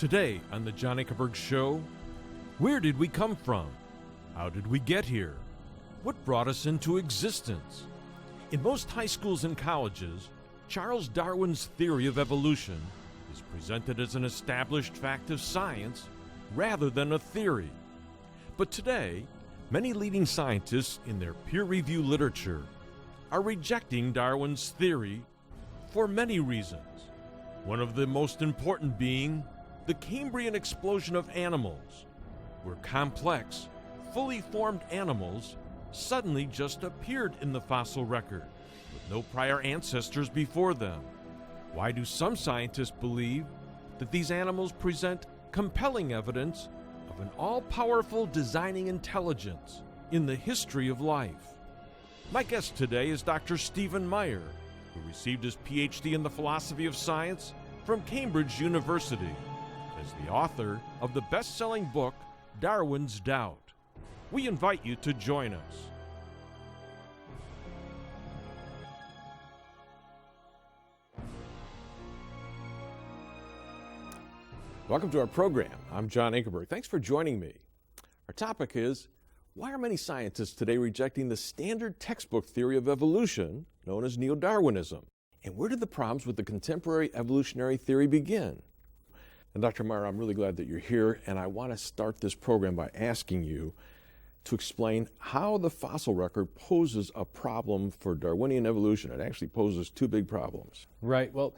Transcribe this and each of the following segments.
Today on the John Ankerberg Show, where did we come from? How did we get here? What brought us into existence? In most high schools and colleges, Charles Darwin's theory of evolution is presented as an established fact of science rather than a theory. But today, many leading scientists in their peer-reviewed literature are rejecting Darwin's theory for many reasons. One of the most important being the Cambrian explosion of animals, where complex, fully formed animals suddenly just appeared in the fossil record, with no prior ancestors before them. Why do some scientists believe that these animals present compelling evidence of an all-powerful designing intelligence in the history of life? My guest today is Dr. Stephen Meyer, who received his PhD in the philosophy of science from Cambridge University, as the author of the best-selling book, Darwin's Doubt. We invite you to join us. Welcome to our program. I'm John Ankerberg. Thanks for joining me. Our topic is, why are many scientists today rejecting the standard textbook theory of evolution known as neo-Darwinism? And where did the problems with the contemporary evolutionary theory begin? And Dr. Meyer, I'm really glad that you're here, and I want to start this program by asking you to explain how the fossil record poses a problem for Darwinian evolution. It actually poses two big problems. Right. Well,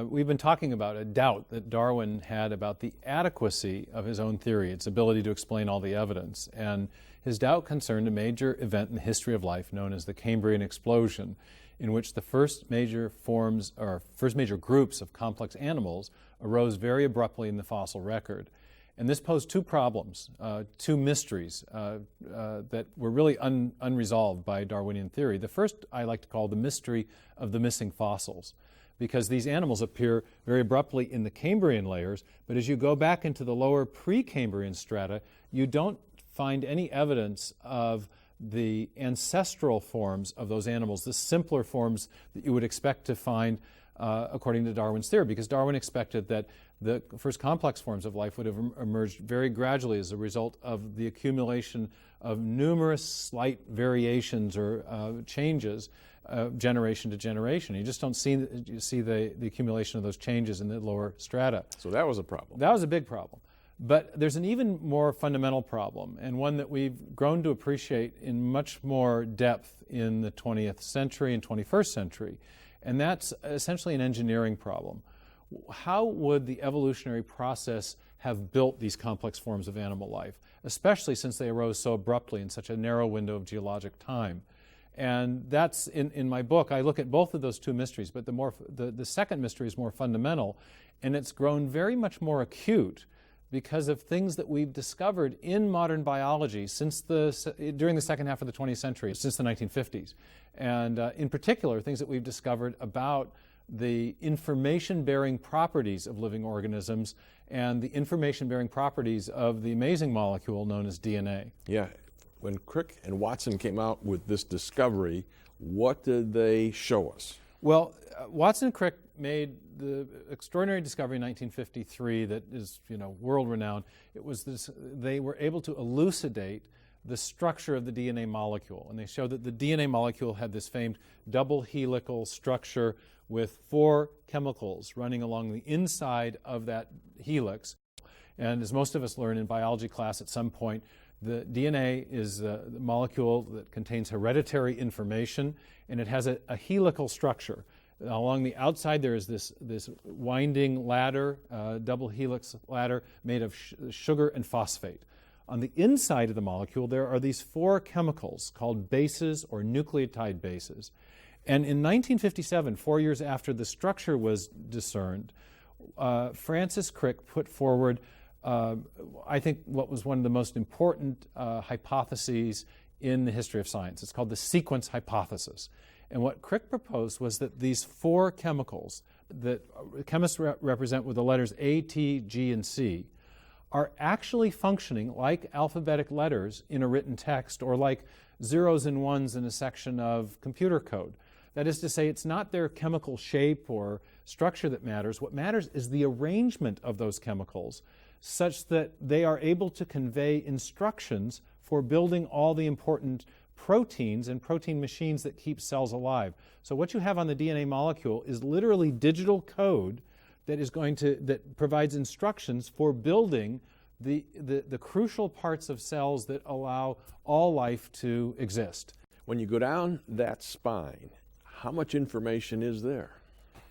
we've been talking about a doubt that Darwin had about the adequacy of his own theory, its ability to explain all the evidence. And his doubt concerned a major event in the history of life known as the Cambrian explosion, in which the first major groups of complex animals arose very abruptly in the fossil record. And this posed two problems, two mysteries that were really unresolved by Darwinian theory. The first I like to call the mystery of the missing fossils, because these animals appear very abruptly in the Cambrian layers, but as you go back into the lower pre-Cambrian strata, you don't find any evidence of the ancestral forms of those animals, the simpler forms that you would expect to find according to Darwin's theory, because Darwin expected that the first complex forms of life would have emerged very gradually as a result of the accumulation of numerous slight variations or changes generation to generation. You just don't see the accumulation of those changes in the lower strata. So that was a problem. That was a big problem. But there's an even more fundamental problem, and one that we've grown to appreciate in much more depth in the 20th century and 21st century, and that's essentially an engineering problem. How would the evolutionary process have built these complex forms of animal life, especially since they arose so abruptly in such a narrow window of geologic time? And that's, in my book, I look at both of those two mysteries, but the second mystery is more fundamental, and it's grown very much more acute because of things that we've discovered in modern biology during the second half of the 20th century, since the 1950s. And in particular, things that we've discovered about the information-bearing properties of living organisms and the information-bearing properties of the amazing molecule known as DNA. Yeah. When Crick and Watson came out with this discovery, what did they show us? Well, Watson and Crick made the extraordinary discovery in 1953 that is, world-renowned. It was they were able to elucidate the structure of the DNA molecule, and they showed that the DNA molecule had this famed double helical structure with 4 chemicals running along the inside of that helix. And as most of us learn in biology class at some point, the DNA is the molecule that contains hereditary information, and it has a helical structure. Along the outside there is this winding ladder, double helix ladder made of sugar and phosphate. On the inside of the molecule there are these 4 chemicals called bases or nucleotide bases. And in 1957, 4 years after the structure was discerned, Francis Crick put forward I think what was one of the most important hypotheses in the history of science. It's called the sequence hypothesis. And what Crick proposed was that these 4 chemicals that chemists represent with the letters A, T, G, and C are actually functioning like alphabetic letters in a written text or like zeros and ones in a section of computer code. That is to say, it's not their chemical shape or structure that matters. What matters is the arrangement of those chemicals such that they are able to convey instructions for building all the important proteins and protein machines that keep cells alive. So what you have on the DNA molecule is literally digital code that provides instructions for building the crucial parts of cells that allow all life to exist. When you go down that spine, how much information is there?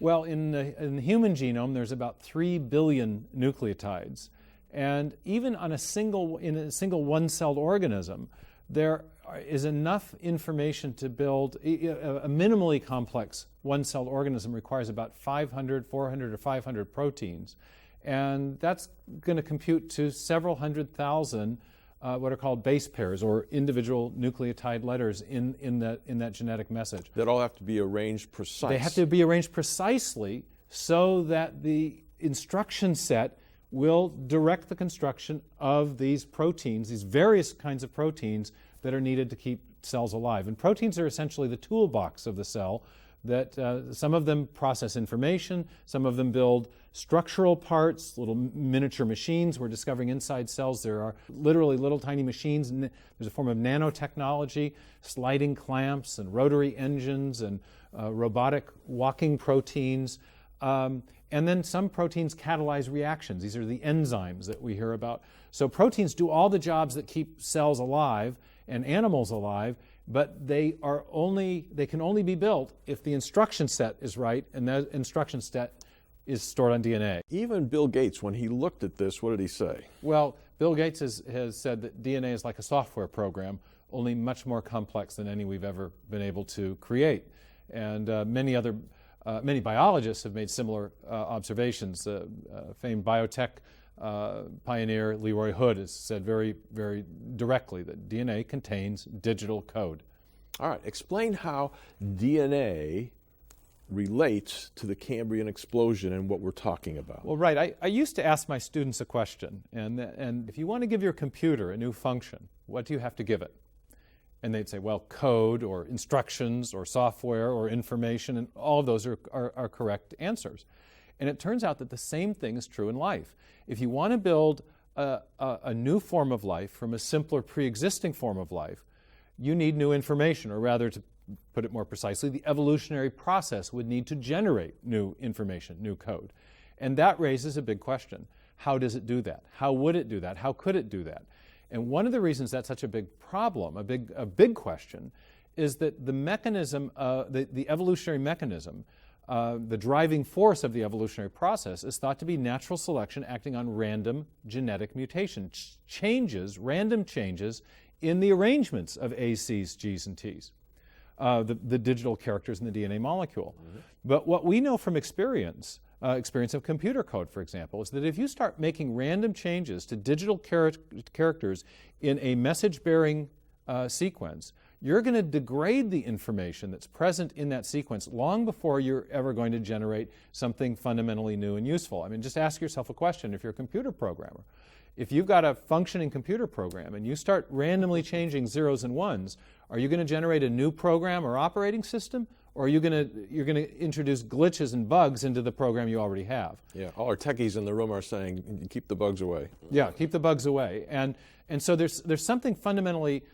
Well, in the human genome, there's about 3 billion nucleotides. And even in a single one-celled organism, there is enough information to build a minimally complex one-celled organism requires about 400 or 500 proteins. And that's going to compute to several hundred thousand what are called base pairs, or individual nucleotide letters in that genetic message. That all have to be arranged precisely. They have to be arranged precisely so that the instruction set will direct the construction of these proteins, these various kinds of proteins that are needed to keep cells alive. And proteins are essentially the toolbox of the cell. That some of them process information, some of them build structural parts, little miniature machines. We're discovering inside cells there are literally little tiny machines. There's a form of nanotechnology, sliding clamps and rotary engines and robotic walking proteins. And then some proteins catalyze reactions. These are the enzymes that we hear about. So proteins do all the jobs that keep cells alive and animals alive, but they can only be built if the instruction set is right, and that instruction set is stored on DNA. Even Bill Gates, when he looked at this, what did he say? Well, Bill Gates has said that DNA is like a software program, only much more complex than any we've ever been able to create. And many biologists have made similar observations. Famed biotech pioneer Leroy Hood has said very, very directly that DNA contains digital code. All right, explain how DNA relates to the Cambrian explosion and what we're talking about. Well, right. I used to ask my students a question, and if you want to give your computer a new function, what do you have to give it? And they'd say, well, code or instructions or software or information, and all of those are correct answers. And it turns out that the same thing is true in life. If you want to build a new form of life from a simpler pre-existing form of life, you need new information, or rather, to put it more precisely, the evolutionary process would need to generate new information, new code. And that raises a big question. How does it do that? How would it do that? How could it do that? And one of the reasons that's such a big problem, a big question, is that the mechanism, the evolutionary mechanism, the driving force of the evolutionary process is thought to be natural selection acting on random genetic mutation, random changes in the arrangements of A's, C's, G's, and T's, the digital characters in the DNA molecule. Mm-hmm. But what we know from experience of computer code, for example, is that if you start making random changes to digital characters in a message-bearing sequence, you're going to degrade the information that's present in that sequence long before you're ever going to generate something fundamentally new and useful. I mean, just ask yourself a question if you're a computer programmer. If you've got a functioning computer program and you start randomly changing zeros and ones, are you going to generate a new program or operating system? Or are you're going to introduce glitches and bugs into the program you already have? Yeah, all our techies in the room are saying, keep the bugs away. Yeah, keep the bugs away. And so there's something fundamentally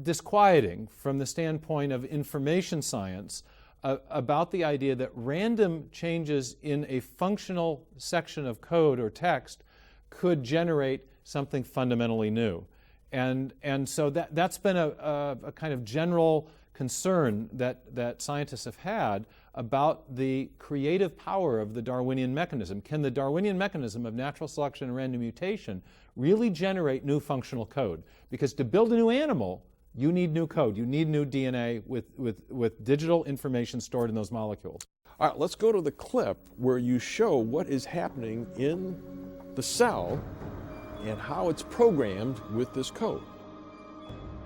disquieting from the standpoint of information science about the idea that random changes in a functional section of code or text could generate something fundamentally new. And so that's been a kind of general concern that scientists have had about the creative power of the Darwinian mechanism. Can the Darwinian mechanism of natural selection and random mutation really generate new functional code? Because to build a new animal, you need new code. You need new DNA with digital information stored in those molecules. All right, let's go to the clip where you show what is happening in the cell and how it's programmed with this code.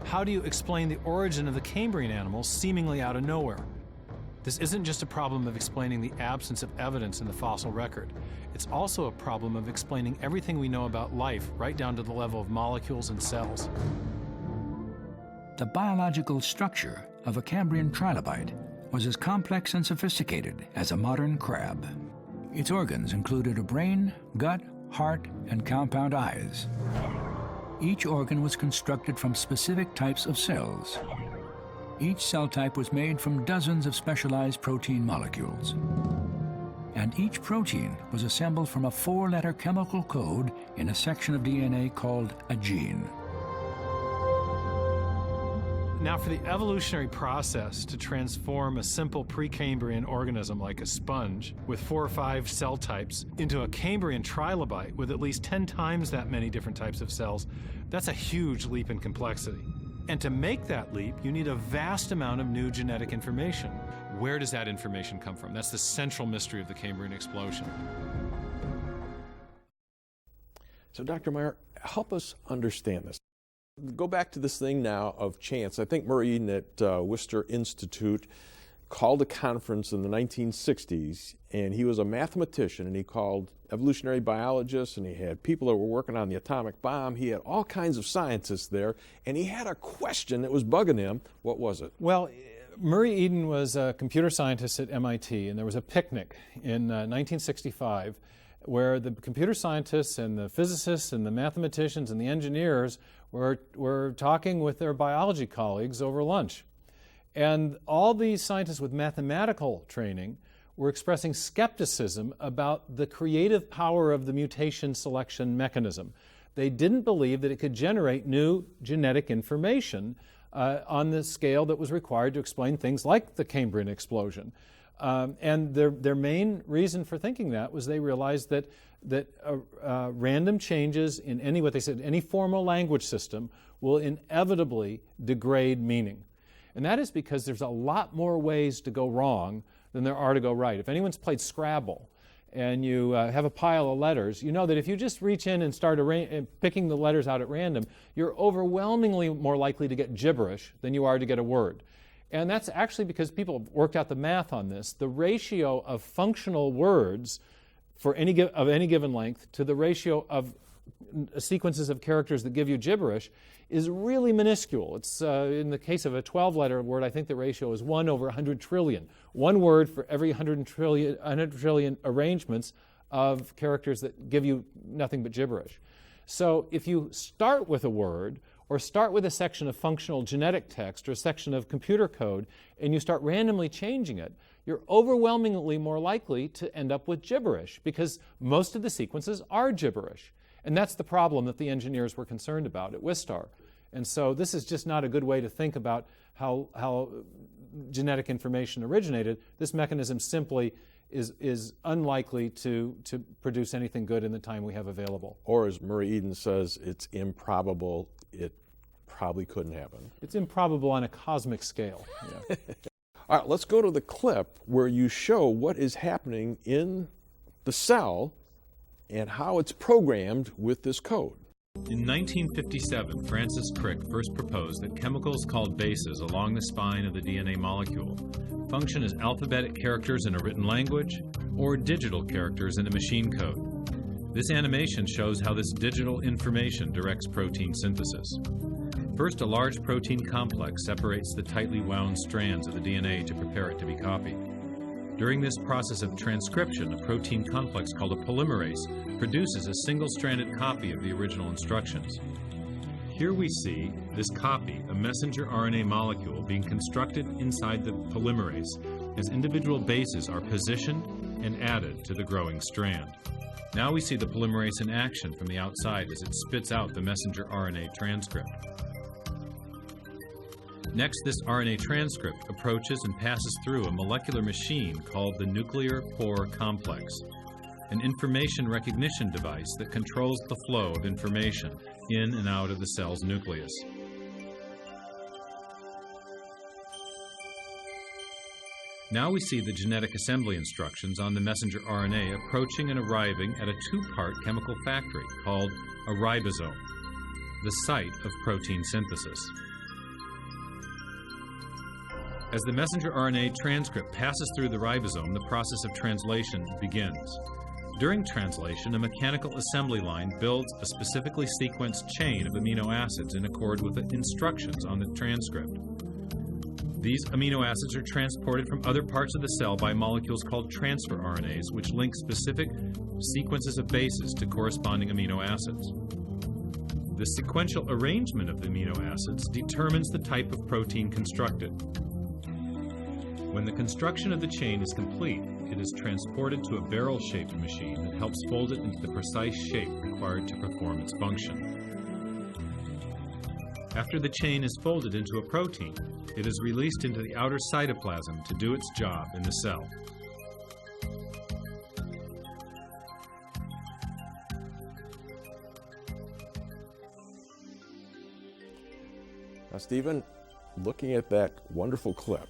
How do you explain the origin of the Cambrian animals seemingly out of nowhere? This isn't just a problem of explaining the absence of evidence in the fossil record. It's also a problem of explaining everything we know about life, right down to the level of molecules and cells. The biological structure of a Cambrian trilobite was as complex and sophisticated as a modern crab. Its organs included a brain, gut, heart, and compound eyes. Each organ was constructed from specific types of cells. Each cell type was made from dozens of specialized protein molecules. And each protein was assembled from a 4-letter chemical code in a section of DNA called a gene. Now, for the evolutionary process to transform a simple Precambrian organism like a sponge with 4 or 5 cell types into a Cambrian trilobite with at least 10 times that many different types of cells, that's a huge leap in complexity. And to make that leap, you need a vast amount of new genetic information. Where does that information come from? That's the central mystery of the Cambrian explosion. So, Dr. Meyer, help us understand this. Go back to this thing now of chance. I think Murray Eden at Worcester Institute called a conference in the 1960s, and he was a mathematician, and he called evolutionary biologists, and he had people that were working on the atomic bomb. He had all kinds of scientists there, and he had a question that was bugging him. What was it? Well, Murray Eden was a computer scientist at MIT, and there was a picnic in 1965 where the computer scientists and the physicists and the mathematicians and the engineers were talking with their biology colleagues over lunch. And all these scientists with mathematical training were expressing skepticism about the creative power of the mutation selection mechanism. They didn't believe that it could generate new genetic information on the scale that was required to explain things like the Cambrian explosion. And their main reason for thinking that was they realized that random changes in any formal language system will inevitably degrade meaning. And that is because there's a lot more ways to go wrong than there are to go right. If anyone's played Scrabble and you have a pile of letters, you know that if you just reach in and start picking the letters out at random, you're overwhelmingly more likely to get gibberish than you are to get a word. And that's actually because people have worked out the math on this. The ratio of functional words for any given length to the ratio of sequences of characters that give you gibberish is really minuscule. It's in the case of a 12-letter word, I think the ratio is 1 over 100 trillion. One word for every 100 trillion arrangements of characters that give you nothing but gibberish. So if you start with a word or start with a section of functional genetic text or a section of computer code and you start randomly changing it, you're overwhelmingly more likely to end up with gibberish because most of the sequences are gibberish. And that's the problem that the engineers were concerned about at Wistar. And so this is just not a good way to think about how genetic information originated. This mechanism simply is unlikely to produce anything good in the time we have available. Or as Murray Eden says, it's improbable. It probably couldn't happen. It's improbable on a cosmic scale. Yeah. All right, let's go to the clip where you show what is happening in the cell and how it's programmed with this code. In 1957, Francis Crick first proposed that chemicals called bases along the spine of the DNA molecule function as alphabetic characters in a written language or digital characters in a machine code. This animation shows how this digital information directs protein synthesis. First, a large protein complex separates the tightly wound strands of the DNA to prepare it to be copied. During this process of transcription, a protein complex called a polymerase produces a single-stranded copy of the original instructions. Here we see this copy, a messenger RNA molecule, being constructed inside the polymerase as individual bases are positioned and added to the growing strand. Now we see the polymerase in action from the outside as it spits out the messenger RNA transcript. Next, this RNA transcript approaches and passes through a molecular machine called the nuclear pore complex, an information recognition device that controls the flow of information in and out of the cell's nucleus. Now we see the genetic assembly instructions on the messenger RNA approaching and arriving at a two-part chemical factory called a ribosome, the site of protein synthesis. As the messenger RNA transcript passes through the ribosome, the process of translation begins. During translation, a mechanical assembly line builds a specifically sequenced chain of amino acids in accord with the instructions on the transcript. These amino acids are transported from other parts of the cell by molecules called transfer RNAs, which link specific sequences of bases to corresponding amino acids. The sequential arrangement of the amino acids determines the type of protein constructed. When the construction of the chain is complete, it is transported to a barrel-shaped machine that helps fold it into the precise shape required to perform its function. After the chain is folded into a protein, it is released into the outer cytoplasm to do its job in the cell. Now, Stephen, looking at that wonderful clip,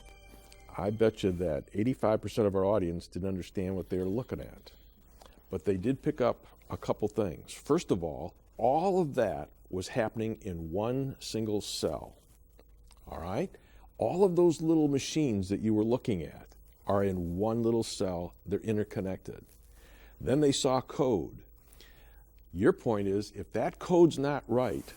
I bet you that 85% of our audience didn't understand what they were looking at. But they did pick up a couple things. First of all of that was happening in one single cell. All right? All of those little machines that you were looking at are in one little cell. They're interconnected. Then they saw code. Your point is, if that code's not right,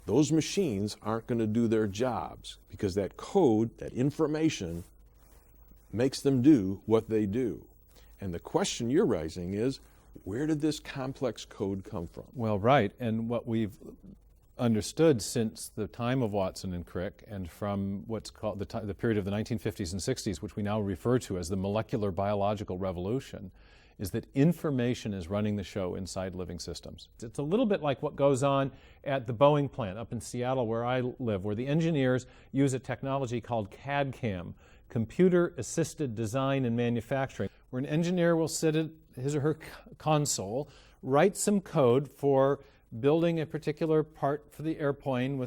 those machines aren't going to do their jobs, because that code, that information, makes them do what they do. And the question you're raising is, where did this complex code come from? Well, right, and what we've understood since the time of Watson and Crick, and from what's called the period of the 1950s and 60s, which we now refer to as the molecular biological revolution, is that information is running the show inside living systems. It's a little bit like what goes on at the Boeing plant up in Seattle where I live, where the engineers use a technology called CAD/CAM, Computer Assisted Design and Manufacturing, where an engineer will sit at his or her console, write some code for building a particular part for the airplane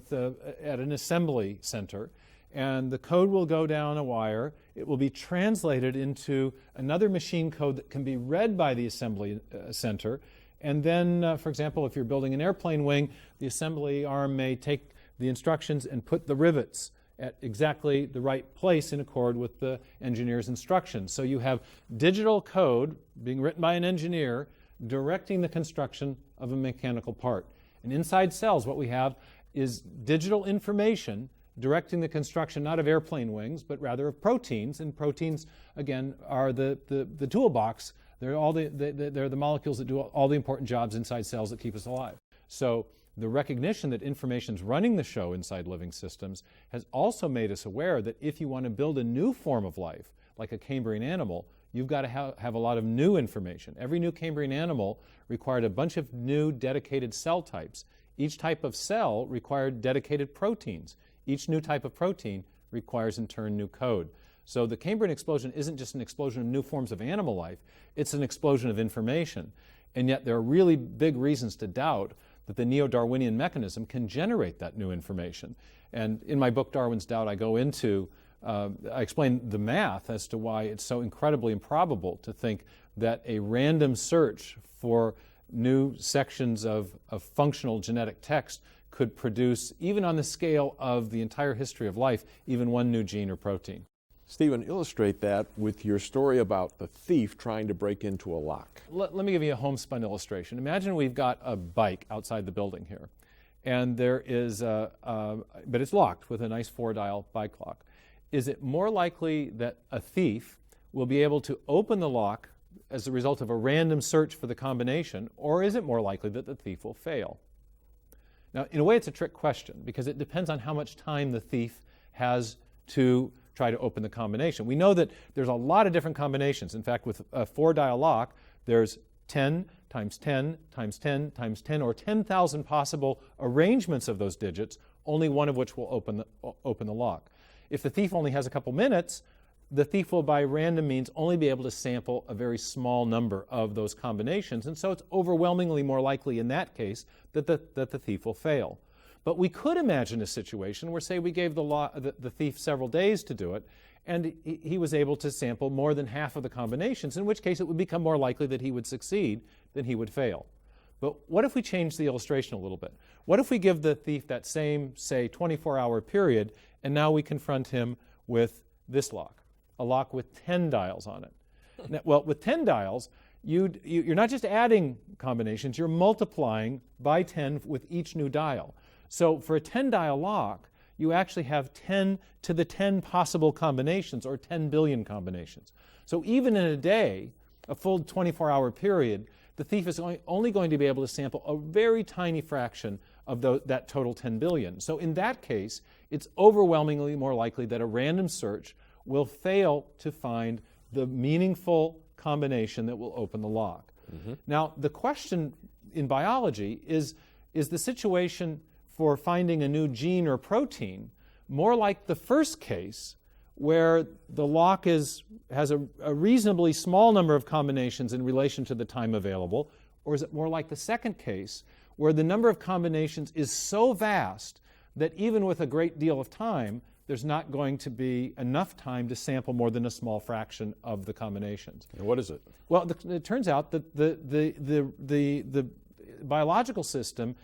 at an assembly center, and the code will go down a wire. It will be translated into another machine code that can be read by the assembly center. And then, for example, if you're building an airplane wing, the assembly arm may take the instructions and put the rivets at exactly the right place in accord with the engineer's instructions. So you have digital code being written by an engineer directing the construction of a mechanical part. And inside cells, what we have is digital information directing the construction not of airplane wings, but rather of proteins. And proteins, again, are the toolbox. They're the molecules that do all the important jobs inside cells that keep us alive. So the recognition that information is running the show inside living systems has also made us aware that if you want to build a new form of life, like a Cambrian animal, you've got to have a lot of new information. Every new Cambrian animal required a bunch of new dedicated cell types. Each type of cell required dedicated proteins. Each new type of protein requires, in turn, new code. So the Cambrian explosion isn't just an explosion of new forms of animal life, it's an explosion of information. And yet there are really big reasons to doubt that the neo-Darwinian mechanism can generate that new information. And in my book, Darwin's Doubt, I go into, I explain the math as to why it's so incredibly improbable to think that a random search for new sections of functional genetic text could produce, even on the scale of the entire history of life, even one new gene or protein. Stephen, illustrate that with your story about the thief trying to break into a lock. Let me give you a homespun illustration. Imagine we've got a bike outside the building here, and there is but it's locked with a nice 4-dial bike lock. Is it more likely that a thief will be able to open the lock as a result of a random search for the combination, or is it more likely that the thief will fail? Now, in a way, it's a trick question, because it depends on how much time the thief has to try to open the combination. We know that there's a lot of different combinations. In fact, with a 4-dial lock, there's 10 times 10 times 10 times 10, or 10,000 possible arrangements of those digits, only one of which will open the lock. If the thief only has a couple minutes, the thief will, by random means, only be able to sample a very small number of those combinations, and so it's overwhelmingly more likely in that case that the thief will fail. But we could imagine a situation where, say, we gave the thief several days to do it, and he was able to sample more than half of the combinations, in which case it would become more likely that he would succeed than he would fail. But what if we change the illustration a little bit? What if we give the thief that same, say, 24-hour period, and now we confront him with this lock, a lock with 10 dials on it? Now, well, with 10 dials, you're not just adding combinations, you're multiplying by 10 with each new dial. So for a 10-dial lock, you actually have 10 to the 10 possible combinations, or 10 billion combinations. So even in a day, a full 24-hour period, the thief is only going to be able to sample a very tiny fraction of that total 10 billion. So in that case, it's overwhelmingly more likely that a random search will fail to find the meaningful combination that will open the lock. Now, the question in biology is the situation for finding a new gene or protein more like the first case, where the lock has a reasonably small number of combinations in relation to the time available, or is it more like the second case, where the number of combinations is so vast that even with a great deal of time, there's not going to be enough time to sample more than a small fraction of the combinations? And what is it? Well, it turns out that the biological system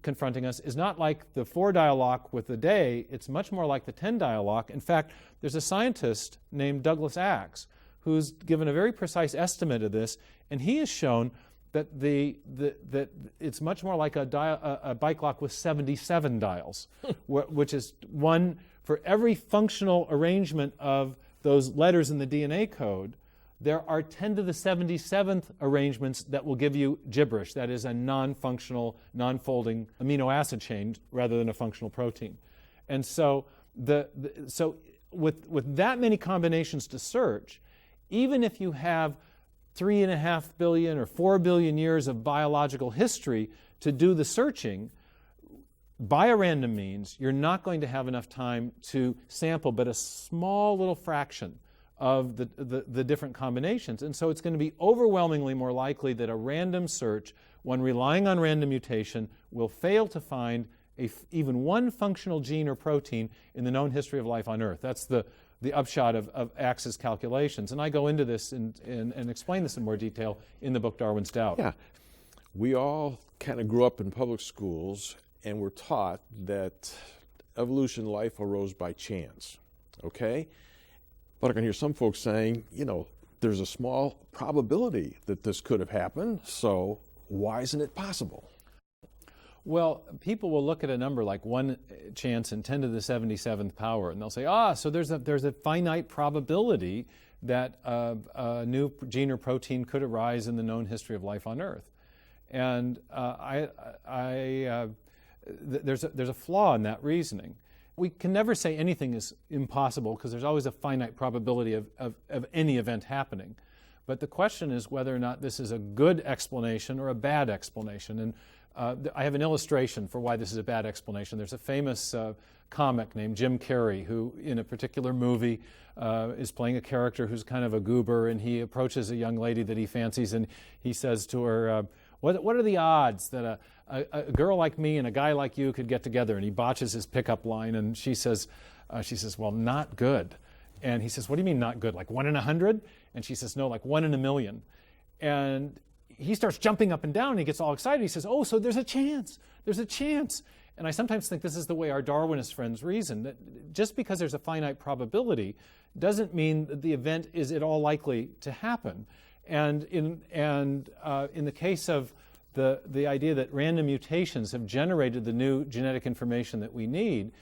confronting us is not like the 4-dial lock with the day, it's much more like the 10-dial lock. In fact, there's a scientist named Douglas Axe who's given a very precise estimate of this, and he has shown that that it's much more like a bike lock with 77 dials, which is one for every functional arrangement of those letters in the DNA code. There are 10 to the 77th arrangements that will give you gibberish. That is a non-functional, non-folding amino acid chain rather than a functional protein. And so, with that many combinations to search, even if you have 3.5 billion or 4 billion years of biological history to do the searching, by a random means, you're not going to have enough time to sample but a small little fraction of the different combinations. And so it's going to be overwhelmingly more likely that a random search, one relying on random mutation, will fail to find even one functional gene or protein in the known history of life on Earth. That's the upshot of Axe's calculations. And I go into this and explain this in more detail in the book Darwin's Doubt. Yeah. We all kind of grew up in public schools and were taught that evolution, life arose by chance. Okay? But I can hear some folks saying, there's a small probability that this could have happened, so why isn't it possible? Well, people will look at a number like 1 chance in 10 to the 77th power, and they'll say, so there's a finite probability that a new gene or protein could arise in the known history of life on Earth. And there's a flaw in that reasoning. We can never say anything is impossible because there's always a finite probability of any event happening. But the question is whether or not this is a good explanation or a bad explanation. And I have an illustration for why this is a bad explanation. There's a famous comic named Jim Carrey who, in a particular movie, is playing a character who's kind of a goober, and he approaches a young lady that he fancies, and he says to her, what are the odds that a girl like me and a guy like you could get together? And he botches his pickup line, and she says, well, not good. And he says, what do you mean not good? Like 1 in 100? And she says, no, like 1 in a million. And he starts jumping up and down, and he gets all excited. He says, so there's a chance. There's a chance. And I sometimes think this is the way our Darwinist friends reason, that just because there's a finite probability doesn't mean that the event is at all likely to happen. And in the case of the idea that random mutations have generated the new genetic information that we need,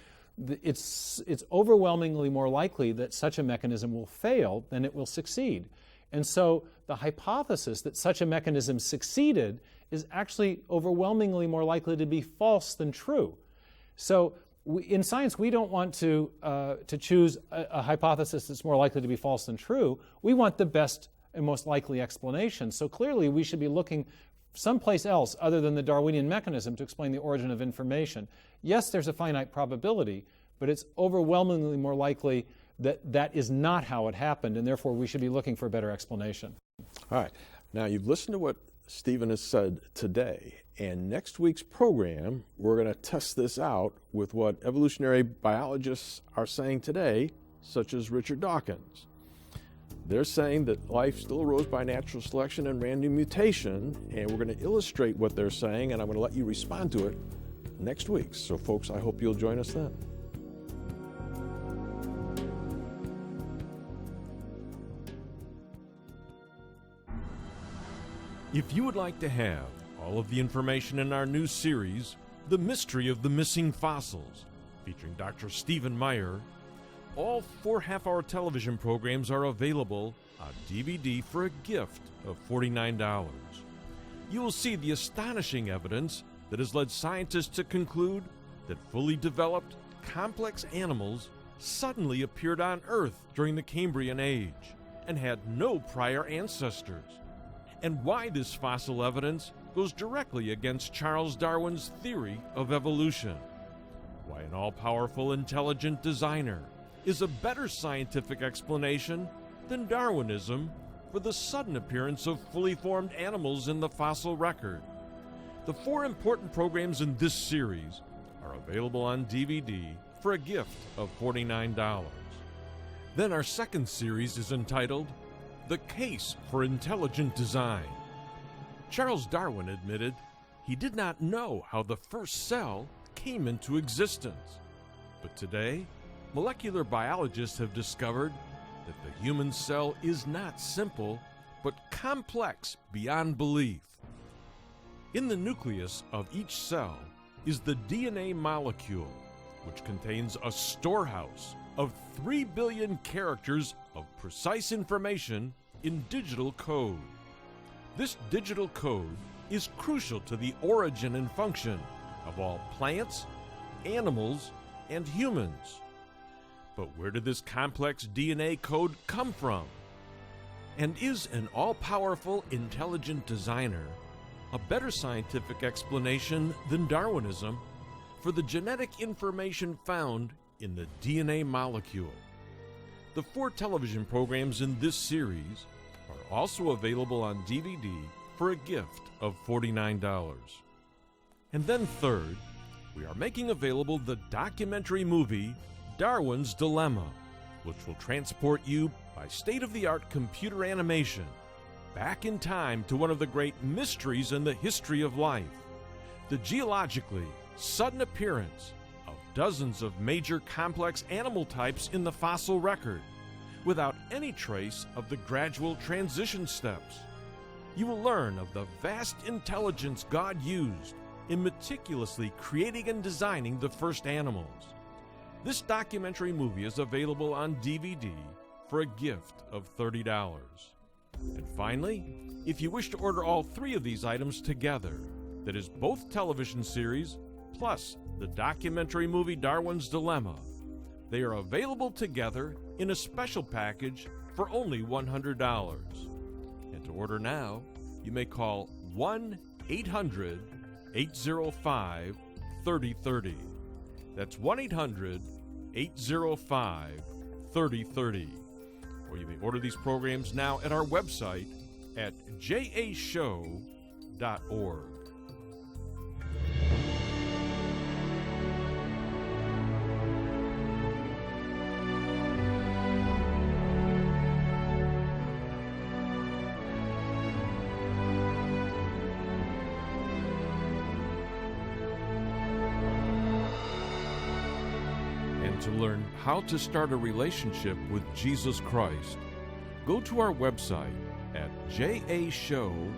it's overwhelmingly more likely that such a mechanism will fail than it will succeed. And so the hypothesis that such a mechanism succeeded is actually overwhelmingly more likely to be false than true. So in science, we don't want to choose a hypothesis that's more likely to be false than true. We want the best and most likely explanation. So clearly, we should be looking someplace else other than the Darwinian mechanism to explain the origin of information. Yes, there's a finite probability, but it's overwhelmingly more likely that that is not how it happened, and therefore we should be looking for a better explanation. All right. Now, you've listened to what Stephen has said today, and next week's program, we're going to test this out with what evolutionary biologists are saying today, such as Richard Dawkins. They're saying that life still arose by natural selection and random mutation, and we're going to illustrate what they're saying, and I'm going to let you respond to it next week. So, folks, I hope you'll join us then. If you would like to have all of the information in our new series, The Mystery of the Missing Fossils, featuring Dr. Stephen Meyer, all 4 half-hour television programs are available on DVD for a gift of $49. You will see the astonishing evidence that has led scientists to conclude that fully developed, complex animals suddenly appeared on Earth during the Cambrian Age and had no prior ancestors, and why this fossil evidence goes directly against Charles Darwin's theory of evolution, why an all-powerful intelligent designer is a better scientific explanation than Darwinism for the sudden appearance of fully formed animals in the fossil record. The 4 important programs in this series are available on DVD for a gift of $49. Then our second series is entitled The Case for Intelligent Design. Charles Darwin admitted he did not know how the first cell came into existence. But today, molecular biologists have discovered that the human cell is not simple, but complex beyond belief. In the nucleus of each cell is the DNA molecule, which contains a storehouse of 3 billion characters of precise information in digital code. This digital code is crucial to the origin and function of all plants, animals, and humans. But where did this complex DNA code come from? And is an all-powerful intelligent designer a better scientific explanation than Darwinism for the genetic information found in the DNA molecule? The 4 television programs in this series are also available on DVD for a gift of $49. And then third, we are making available the documentary movie Darwin's Dilemma, which will transport you by state-of-the-art computer animation back in time to one of the great mysteries in the history of life, the geologically sudden appearance of dozens of major complex animal types in the fossil record, without any trace of the gradual transition steps. You will learn of the vast intelligence God used in meticulously creating and designing the first animals. This documentary movie is available on DVD for a gift of $30. And finally, if you wish to order all 3 of these items together, that is both television series plus the documentary movie Darwin's Dilemma, they are available together in a special package for only $100. And to order now, you may call 1-800-805-3030. That's 1-800-805-3030. Or you may order these programs now at our website at jashow.org. To learn how to start a relationship with Jesus Christ, go to our website at jashow.org.